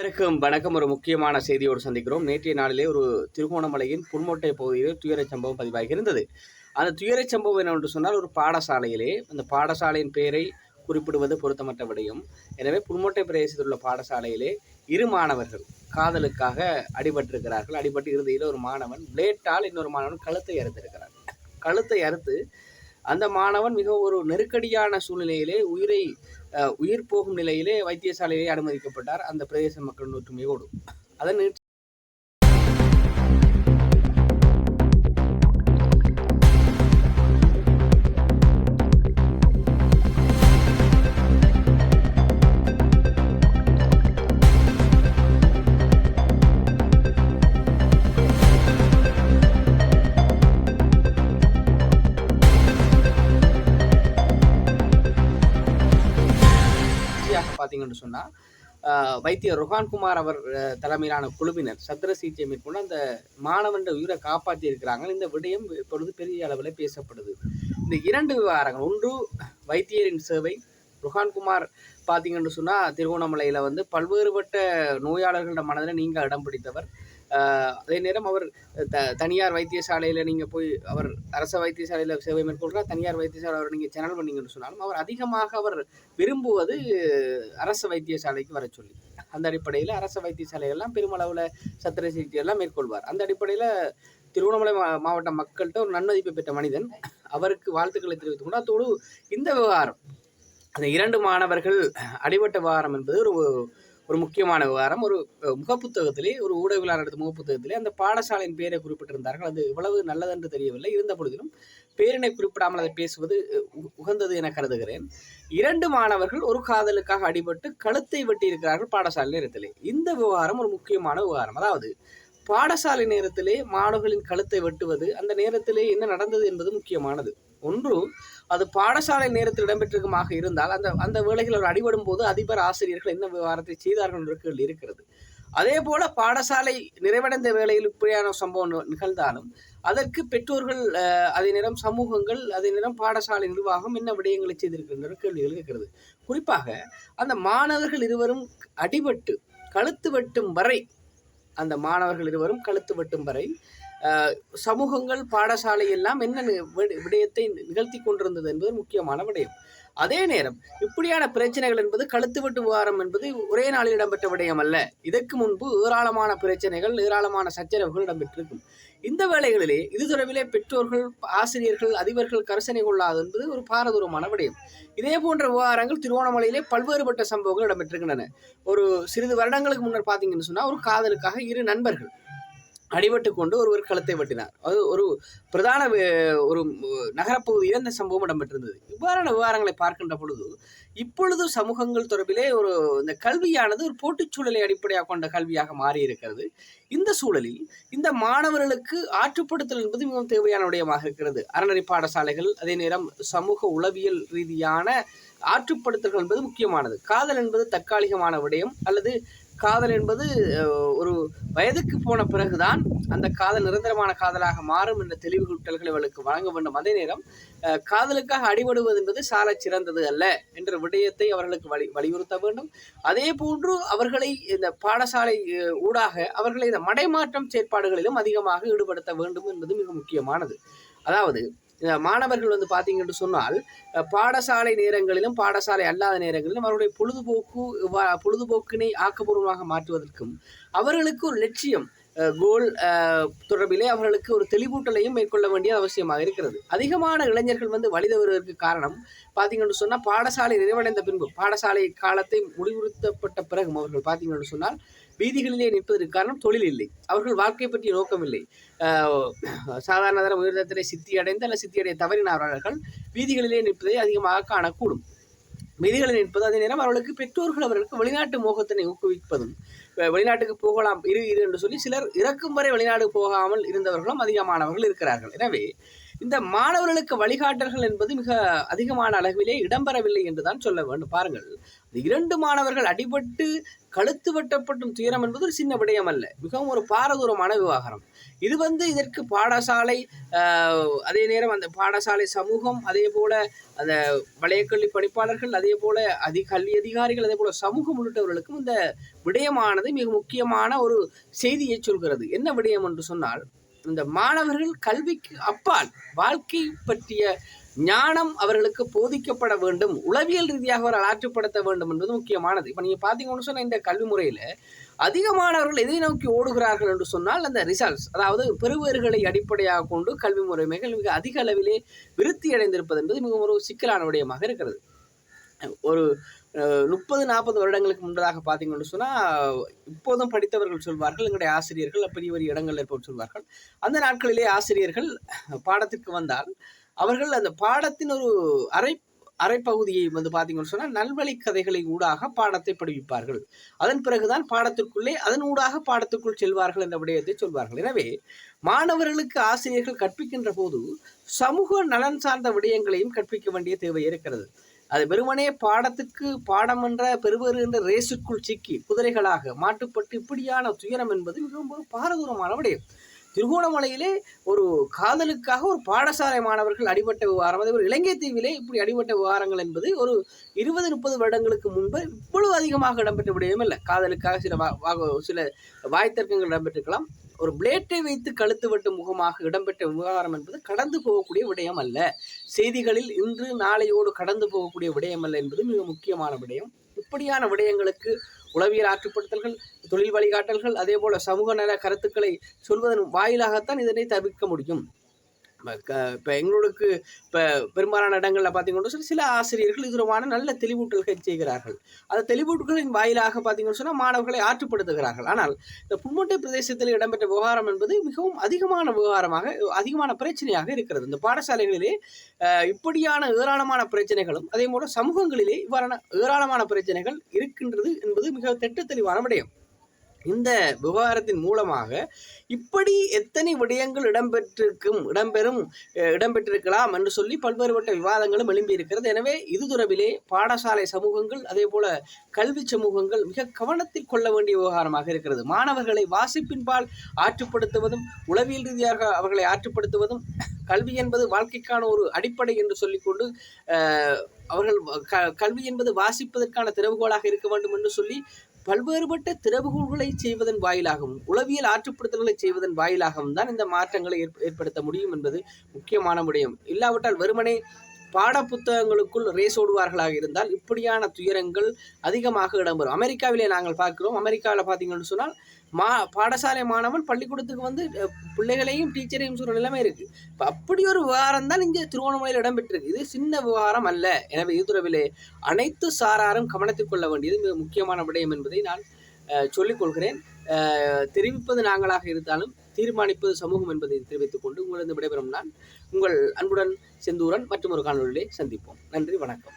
அனைவருக்கும் வணக்கம். ஒரு முக்கியமான செய்தியோடு சந்திக்கிறோம். நேற்றைய நாளிலே ஒரு திருகோணமலையின் புன்மோட்டை பகுதியில் துயரச் சம்பவம் பதிவாகி இருந்தது. அந்த துயரச் சம்பவம் என்னவென்று சொன்னால், ஒரு பாடசாலையிலே அந்த பாடசாலையின் பெயரை குறிப்பிடுவது பொருத்தமற்ற விடயம். எனவே புன்மோட்டை பிரதேசத்தில் உள்ள பாடசாலையிலே இரு மாணவர்கள் காதலுக்காக அடிபட்டிருக்கிறார்கள். அடிபட்டு இறுதியில் ஒரு மாணவன் பிளேட்டால் இன்னொரு மாணவன் கழுத்தை அறுத்திருக்கிறார். கழுத்தை அறுத்து அந்த மாணவன் மிக ஒரு நெருக்கடியான சூழ்நிலையிலே உயிர் போகும் நிலையிலே வைத்தியசாலையிலே அனுமதிக்கப்பட்டார். அந்த பிரதேச மக்கள் ஒற்றுமையோடு அதன் பார்த்தீங்கன்னு சொன்னால், வைத்தியர் ருஹான்குமார் அவர் தலைமையிலான குழுவினர் சத்திர சிகிச்சை மேற்கொண்டு அந்த மாணவன் உயிரை காப்பாற்றி இருக்கிறாங்க. இந்த விடயம் இப்பொழுது பெரிய அளவில் பேசப்படுது. இந்த இரண்டு விவகாரங்கள், ஒன்று வைத்தியரின் சேவை. ருஹான்குமார் பார்த்தீங்கன்னு சொன்னால், திருகோணமலையில் பல்வேறுபட்ட நோயாளர்களோட மனதில் நீங்கள் இடம் பிடித்தவர். அதே நேரம் அவர் தனியார் வைத்தியசாலையில் நீங்கள் போய் அவர் அரச வைத்தியசாலையில் சேவை மேற்கொள்கிறார். தனியார் வைத்தியசாலை அவர் நீங்கள் சேனல் பண்ணிங்கன்னு சொன்னாலும் அவர் அதிகமாக அவர் விரும்புவது அரசு வைத்தியசாலைக்கு வர சொல்லி, அந்த அடிப்படையில் அரச வைத்தியசாலைகள்லாம் பெருமளவில் சத்திர சிகிச்சை எல்லாம் மேற்கொள்வார். அந்த அடிப்படையில் திருவண்ணாமலை மாவட்ட மக்கள்கிட்ட ஒரு நன்மதிப்பை பெற்ற மனிதன், அவருக்கு வாழ்த்துக்களை தெரிவித்துக் கொண்டு அதோடு இந்த விவகாரம், அந்த இரண்டு மாணவர்கள் அடிபட்ட விவகாரம் என்பது ஒரு முக்கியமான விவகாரம். ஒரு முகப்புத்தகத்திலே, ஒரு ஊடகவியலாளர் எடுத்த முகப்புத்தகத்திலே அந்த பாடசாலையின் பெயரை குறிப்பிட்டிருந்தார்கள். அது எவ்வளவு நல்லதென்று தெரியவில்லை. இருந்த பொழுதிலும் பேரினை குறிப்பிடாமல் அதை பேசுவது உகந்தது என கருதுகிறேன். இரண்டு மாணவர்கள் ஒரு காதலுக்காக அடிபட்டு கழுத்தை வெட்டி இருக்கிறார்கள் பாடசாலை நேரத்திலே. இந்த விவகாரம் ஒரு முக்கியமான விவகாரம். அதாவது பாடசாலை நேரத்திலே மாணவர்களின் கழுத்தை வெட்டுவது, அந்த நேரத்திலே என்ன நடந்தது என்பது முக்கியமானது. ஒன்று, அது பாடசாலை நேரத்தில் இடம்பெற்றிருக்குமாக இருந்தால் அந்த வேளைகள் அவர் அடிபடும் போது அதிபர் ஆசிரியர்கள் என்ன விவகாரத்தை செய்தார்கள் என்ற கேள்வி இருக்கிறது. அதே போல பாடசாலை நிறைவடைந்த வேளையில் இப்படியான சம்பவம் நிகழ்ந்தாலும் அதற்கு பெற்றோர்கள், அதே நேரம் சமூகங்கள், அதே நேரம் பாடசாலை நிர்வாகம் என்ன விடயங்களை செய்திருக்கின்ற கேள்விகள் இருக்கிறது. குறிப்பாக அந்த மாணவர்கள் இருவரும் அடிபட்டு கழுத்து வெட்டும் வரை, அந்த மாணவர்கள் இருவரும் கழுத்து வெட்டும் வரை சமூகங்கள், பாடசாலை எல்லாம் என்ன விடயத்தை நிகழ்த்தி கொண்டிருந்தது என்பது முக்கியமான விடயம். அதே நேரம் இப்படியான பிரச்சனைகள் என்பது கழுத்து வெட்டு விவகாரம் என்பது ஒரே நாளில் இடம்பெற்ற விடயம் அல்ல. இதற்கு முன்பு ஏராளமான பிரச்சனைகள், ஏராளமான சச்சரவுகள் இடம்பெற்றிருக்கும். இந்த வேளைகளிலே இது தொடர்பிலே பெற்றோர்கள், ஆசிரியர்கள், அதிபர்கள் கரிசனை கொள்ளாது என்பது ஒரு பாரதூரமான விடயம். இதே போன்ற விவகாரங்கள் திருவோணமலையிலே பல்வேறுபட்ட சம்பவங்கள் இடம்பெற்றிருக்கின்றன. ஒரு சிறிது வருடங்களுக்கு முன்னர் பார்த்தீங்கன்னு சொன்னால், ஒரு காதலுக்காக இரு நண்பர்கள் அடிபட்டு கொண்டு ஒருவர் கழுத்தை வெட்டினார். அது ஒரு பிரதான ஒரு நகரப்பகுதியில் இந்த சம்பவம் இடம்பெற்றிருந்தது. இவ்வாறான விவகாரங்களை பார்க்கின்ற பொழுது இப்பொழுது சமூகங்கள் தொடர்பிலே இந்த கல்வியானது ஒரு போட்டிச் சூழலை அடிப்படையாக கொண்ட கல்வியாக மாறி இருக்கிறது. இந்த சூழலில் இந்த மாணவர்களுக்கு ஆற்றுப்படுத்தல் என்பது மிகவும் தேவையான விடயமாக இருக்கிறது. அறநெறி பாடசாலைகள், அதே நேரம் சமூக உளவியல் ரீதியான ஆற்றுப்படுத்தல்கள் என்பது முக்கியமானது. காதல் என்பது தற்காலிகமான விடயம், அல்லது காதல் என்பது ஒரு வயதுக்கு போன பிறகுதான் அந்த காதல் நிரந்தரமான காதலாக மாறும் என்ற தெளிவுகூட்டல்களை அவர்களுக்கு வழங்க வேண்டும். அதே நேரம் காதலுக்காக அடிபடுவது என்பது சால சிறந்தது அல்ல என்ற விடயத்தை அவர்களுக்கு வலியுறுத்த வேண்டும். அதே போன்று அவர்களை இந்த பாடசாலை ஊடாக அவர்களை இந்த மடைமாற்றம் செயற்பாடுகளிலும் அதிகமாக ஈடுபடுத்த வேண்டும் என்பது மிக முக்கியமானது. அதாவது மாணவர்கள் பார்த்தீங்கன்னு சொன்னால், பாடசாலை நேரங்களிலும் பாடசாலை அல்லாத நேரங்களிலும் அவருடைய பொழுதுபோக்கினை ஆக்கப்பூர்வமாக மாற்றுவதற்கும் அவர்களுக்கு ஒரு லட்சியம், கோல் தொடர்பிலே அவர்களுக்கு ஒரு தெளிவூட்டலையும் மேற்கொள்ள வேண்டிய அவசியமாக இருக்கிறது. அதிகமான இளைஞர்கள் வழித வருவதற்கு காரணம் பார்த்தீங்கன்னு சொன்னால், பாடசாலை நிறைவடைந்த பின்பு, பாடசாலை காலத்தை முடிவுறுத்தப்பட்ட பிறகும் அவர்கள் பார்த்தீங்கன்னு சொன்னால் வீதிகளிலே நிற்பதற்கு காரணம் தொழில் இல்லை, அவர்கள் வாழ்க்கை பற்றிய நோக்கம் இல்லை. சாதாரண தர உயர்தரத்திலே சித்தியடைந்த அல்ல சித்தியடைய தவறினவர்கள் வீதிகளிலே நிற்பதை அதிகமாக காணக்கூடும். வீதிகளில் நிற்பது, அதே நேரம் அவர்களுக்கு பெற்றோர்கள் அவர்களுக்கு வெளிநாட்டு மோகத்தினை ஊக்குவிப்பதும், வெளிநாட்டுக்கு போகலாம் இரு என்று சொல்லி சிலர் இறக்கும் வரை வெளிநாடு போகாமல் இருந்தவர்களும் அதிகமானவர்கள் இருக்கிறார்கள். எனவே இந்த மாணவர்களுக்கு வழிகாட்டல்கள் என்பது மிக அதிகமான அளவிலே இடம்பெறவில்லை என்றுதான் சொல்ல வேண்டும். பாருங்கள், இந்த 2 மாணவர்கள் அடிபட்டு கழுத்து வெட்டப்பட்டும் துயரம் என்பது ஒரு சின்ன விடயம் அல்ல, மிகவும் ஒரு பாரதூரமான விவகாரம். இது இதற்கு பாடசாலை, அதே நேரம் அந்த பாடசாலை சமூகம், அதே போல அந்த வலயக்கல்வி பணிப்பாளர்கள், அதே போல கல்வி அதிகாரிகள், அதே போல சமூகம் உள்ளிட்டவர்களுக்கும் இந்த விடயமானது மிக முக்கியமான ஒரு செய்தியை சொல்கிறது. என்ன விடயம் என்று சொன்னால், இந்த மாணவர்கள் கல்விக்கு அப்பால் வாழ்க்கை பற்றிய ஞானம் அவர்களுக்கு போதிக்கப்பட வேண்டும், உளவியல் ரீதியாக அவர்கள் ஆற்றுப்படுத்த வேண்டும் என்பது முக்கியமானது. இப்போ நீங்கள் பார்த்தீங்கன்னு சொன்னால், இந்த கல்வி முறையில் அதிகமானவர்கள் எதை நோக்கி ஓடுகிறார்கள் என்று சொன்னால், அந்த ரிசல்ட்ஸ், அதாவது பெறுவேறுகளை அடிப்படையாக கொண்டு கல்வி முறைமைகள் மிக அதிக அளவிலே விருத்தி அடைந்திருப்பது என்பது மிக ஒரு சிக்கலான விடயமாக இருக்கிறது. ஒரு 30-40 வருடங்களுக்கு முன்பதாக பார்த்தீங்கன்னு சொன்னால், இப்போதும் படித்தவர்கள் சொல்வார்கள், எங்களுடைய ஆசிரியர்கள் பெரிய பெரிய இடங்கள் இருப்பவர் சொல்வார்கள், அந்த நாட்களிலே ஆசிரியர்கள் பாடத்திற்கு வந்தால் அவர்கள் அந்த பாடத்தின் ஒரு அரைப்பகுதியை பார்த்தீங்கன்னு சொன்னால் நல்வழி கதைகளை ஊடாக பாடத்தை படிப்பிப்பார்கள். அதன் பிறகுதான் பாடத்திற்குள்ளே அதன் ஊடாக பாடத்திற்குள் செல்வார்கள் என்ற விடயத்தை சொல்வார்கள். எனவே மாணவர்களுக்கு ஆசிரியர்கள் கற்பிக்கின்ற போது சமூக நலன் சார்ந்த விடயங்களையும் கற்பிக்க வேண்டிய தேவை இருக்கிறது. அது வெறுமனே பாடத்துக்கு பாடம் என்ற பெறுவேறு என்ற ரேசுக்குள் சிக்கி குதிரைகளாக மாட்டுப்பட்டு இப்படியான துயரம் என்பது மிகவும் ஒரு பாரதூரமான விடயம். திருகோணமலையிலே ஒரு காதலுக்காக ஒரு பாடசாலை மாணவர்கள் அடிபட்ட விவகாரம், அதே ஒரு இலங்கை தீவிலே இப்படி அடிபட்ட விவகாரங்கள் என்பது ஒரு 20-30 வருடங்களுக்கு முன்பு இவ்வளவு அதிகமாக இடம்பெற்ற விடயம் இல்லை. காதலுக்காக சில வாய்த்தர்க்கங்கள் இடம்பெற்றிருக்கலாம். ஒரு பிளேட்டை வைத்து கழுத்து வெட்டும் முகமாக இடம்பெற்ற விவகாரம் என்பது கடந்து போகக்கூடிய விடயம் அல்ல. செய்திகளில் இன்று நாளையோடு கடந்து போகக்கூடிய விடயம் அல்ல என்பது மிக முக்கியமான விடயம். இப்படியான விடயங்களுக்கு உளவியல் ஆற்றுப்படுத்தல்கள், தொழில் வழிகாட்டல்கள், அதே போல சமூக நல கருத்துக்களை சொல்வதன் வாயிலாகத்தான் இதனை தவிர்க்க முடியும். இப்போ எங்களுக்கு இப்போ பெரும்பாலான இடங்களில் பார்த்தீங்கன்னு சொல்லி சில ஆசிரியர்கள் இதுவான நல்ல தெளிவூட்டல்கள் செய்கிறார்கள். அந்த தெளிவூட்டல்களின் வாயிலாக பார்த்தீங்கன்னு சொன்னால் மாணவர்களை ஆற்றுப்படுத்துகிறார்கள். ஆனால் இந்த புன்மோட்டை பிரதேசத்தில் இடம்பெற்ற விவகாரம் என்பது மிகவும் அதிகமான விவகாரமாக, அதிகமான பிரச்சனையாக இருக்கிறது. இந்த பாடசாலைகளிலே இப்படியான ஏராளமான பிரச்சனைகளும், அதே போல சமூகங்களிலே இவ்வாறான ஏராளமான பிரச்சனைகள் இருக்கின்றது என்பது மிக திட்ட தெளிவான விடயம். இந்த விவகாரத்தின் மூலமாக இப்படி எத்தனை விடயங்கள் இடம்பெற்றிருக்கலாம் என்று சொல்லி பல்வேறுபட்ட விவாதங்களும் எழும்பியிருக்கிறது. எனவே இது தொடர்பிலே பாடசாலை சமூகங்கள், அதே போல கல்வி சமூகங்கள் மிக கவனத்தில் கொள்ள வேண்டிய விவகாரமாக இருக்கிறது. மாணவர்களை வாசிப்பின்பால் ஆற்றுப்படுத்துவதும், உளவியல் ரீதியாக அவர்களை ஆற்றுப்படுத்துவதும், கல்வி என்பது வாழ்க்கைக்கான ஒரு அடிப்படை என்று சொல்லிக்கொண்டு அவர்கள் கல்வி என்பது வாசிப்பதற்கான திறவுகோலாக இருக்க வேண்டும் என்று சொல்லி பல்வேறுபட்ட திறவுகோள்களை செய்வதன் வாயிலாகவும், உளவியல் ஆற்றுப்படுத்தல்களை செய்வதன் வாயிலாகவும் தான் இந்த மாற்றங்களை ஏற்படுத்த முடியும் என்பது முக்கியமான விடயம். இல்லாவிட்டால் வெறுமனே பாட புத்தகங்களுக்குள் ரேஸ் ஓடுவார்களாக இருந்தால் இப்படியான துயரங்கள் அதிகமாக இடம்பெறும். அமெரிக்காவிலே நாங்கள் பார்க்கிறோம். அமெரிக்காவில் பார்த்தீங்கன்னு சொன்னால் பாடசாலை மாணவன் பள்ளிக்கூடத்துக்கு பிள்ளைகளையும் டீச்சரையும் சொல்கிற நிலைமை இருக்குது. இப்போ அப்படி ஒரு விவகாரம் தான் இங்கே திருவோணமலையில் இடம்பெற்றிருக்கு. இது சின்ன விவகாரம் அல்ல. எனவே இது தொடர்பிலே அனைத்து சாராரும் கவனத்தில் கொள்ள வேண்டியது மிக முக்கியமான விடயம் என்பதை நான் சொல்லிக்கொள்கிறேன். தெரிவிப்பது நாங்களாக இருந்தாலும் தீர்மானிப்பது சமூகம் என்பதை தெரிவித்துக் கொண்டு உங்களிடம் விடைபெறும் நான் உங்கள் அன்புடன் செந்தூரன் மற்றும் ஒரு காணொலியிலே சந்திப்போம். நன்றி, வணக்கம்.